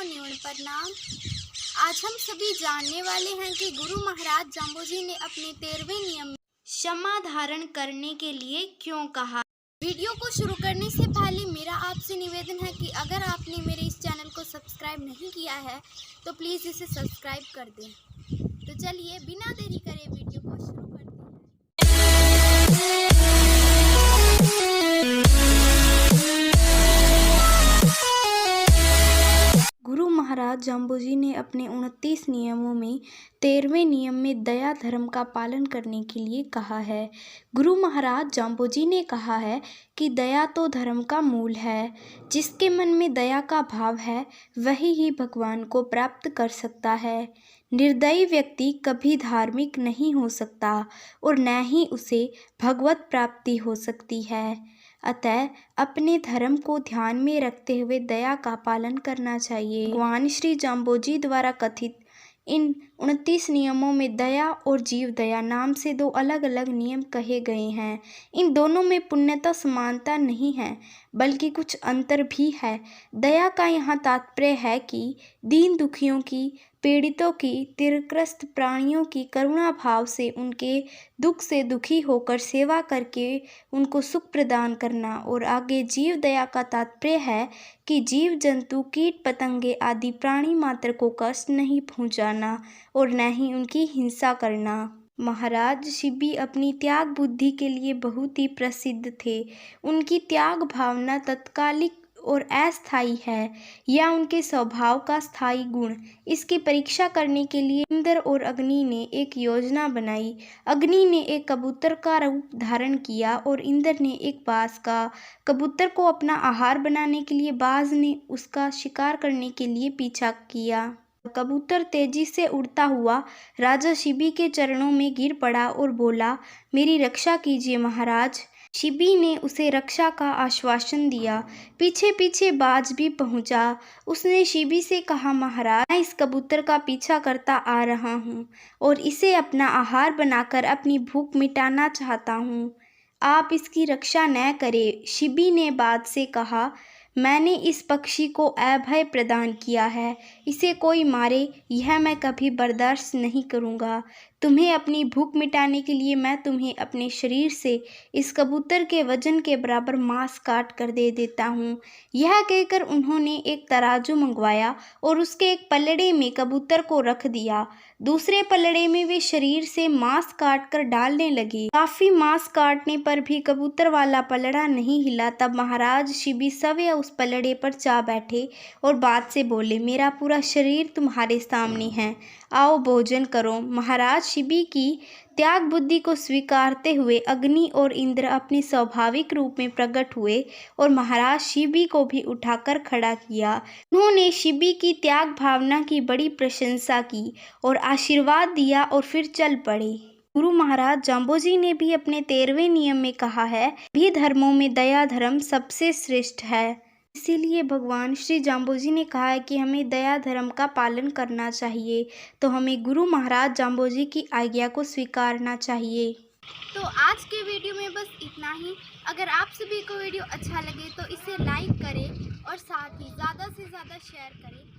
न्यून प्रणाम। आज हम सभी जानने वाले हैं कि गुरु महाराज जाम्बोजी ने अपने 13वें नियम में क्षमा धारण करने के लिए क्यों कहा। वीडियो को शुरू करने से पहले मेरा आपसे निवेदन है कि अगर आपने मेरे इस चैनल को सब्सक्राइब नहीं किया है तो प्लीज़ इसे सब्सक्राइब कर दें। तो चलिए बिना देरी करे वीडियो को शुरू करते हैं। गुरु महाराज जाम्बोजी ने अपने 29 नियमों में 13वें नियम में दया धर्म का पालन करने के लिए कहा है। गुरु महाराज जाम्बोजी ने कहा है कि दया तो धर्म का मूल है। जिसके मन में दया का भाव है वही ही भगवान को प्राप्त कर सकता है। निर्दयी व्यक्ति कभी धार्मिक नहीं हो सकता और न ही उसे भगवत प्राप्ति हो सकती है। अतः अपने धर्म को ध्यान में रखते हुए दया का पालन करना चाहिए। भगवान श्री जाम्बोजी द्वारा कथित इन 29 नियमों में दया और जीव दया नाम से दो अलग अलग नियम कहे गए हैं। इन दोनों में पुण्यता समानता नहीं है बल्कि कुछ अंतर भी है। दया का यहाँ तात्पर्य है कि दीन दुखियों की, पीड़ितों की, तिरस्कृत प्राणियों की करुणा भाव से उनके दुख से दुखी होकर सेवा करके उनको सुख प्रदान करना। और आगे जीव दया का तात्पर्य है कि जीव जंतु, कीट पतंगे आदि प्राणी मात्र को कष्ट नहीं पहुंचाना और न ही उनकी हिंसा करना। महाराज शिबी अपनी त्याग बुद्धि के लिए बहुत ही प्रसिद्ध थे। उनकी त्याग भावना तत्कालिक और अस्थायी है या उनके स्वभाव का स्थायी गुण। इसकी परीक्षा करने के लिए इंद्र और अग्नि ने एक योजना बनाई। अग्नि ने एक कबूतर का रूप धारण किया और इंद्र ने एक बाज का। कबूतर को अपना आहार बनाने के लिए बाज ने उसका शिकार करने के लिए पीछा किया। कबूतर तेजी से उड़ता हुआ राजा शिबी के चरणों में गिर पड़ा और बोला, मेरी रक्षा कीजिए महाराज। शिबी ने उसे रक्षा का आश्वासन दिया। पीछे पीछे बाज भी पहुंचा। उसने शिबी से कहा, महाराज मैं इस कबूतर का पीछा करता आ रहा हूं और इसे अपना आहार बनाकर अपनी भूख मिटाना चाहता हूं। आप इसकी रक्षा न करें। शिबी ने बाज से कहा, मैंने इस पक्षी को अभय प्रदान किया है, इसे कोई मारे यह मैं कभी बर्दाश्त नहीं करूँगा। तुम्हें अपनी भूख मिटाने के लिए मैं तुम्हें अपने शरीर से इस कबूतर के वजन के बराबर मांस काट कर दे देता हूँ। यह कहकर उन्होंने एक तराजू मंगवाया और उसके एक पलड़े में कबूतर को रख दिया। दूसरे पलड़े में वे शरीर से मांस काट कर डालने लगे। काफी मांस काटने पर भी कबूतर वाला पलड़ा नहीं हिला। तब महाराज शिबी सवय उस पलड़े पर जा बैठे और बात से बोले, मेरा पूरा शरीर तुम्हारे सामने है, आओ भोजन करो। महाराज शिबी की त्याग बुद्धि को स्वीकारते हुए अग्नि और इंद्र अपने स्वाभाविक रूप में प्रकट हुए और महाराज शिबी को भी उठाकर खड़ा किया। उन्होंने शिबी की त्याग भावना की बड़ी प्रशंसा की और आशीर्वाद दिया और फिर चल पड़े। गुरु महाराज जाम्बोजी ने भी अपने 13वें नियम में कहा है, सभी धर्मों में दया धर्म सबसे श्रेष्ठ है। इसीलिए भगवान श्री जाम्बोजी ने कहा है कि हमें दया धर्म का पालन करना चाहिए। तो हमें गुरु महाराज जाम्बोजी की आज्ञा को स्वीकारना चाहिए। तो आज के वीडियो में बस इतना ही। अगर आप सभी को वीडियो अच्छा लगे तो इसे लाइक करें और साथ ही ज़्यादा से ज़्यादा शेयर करें।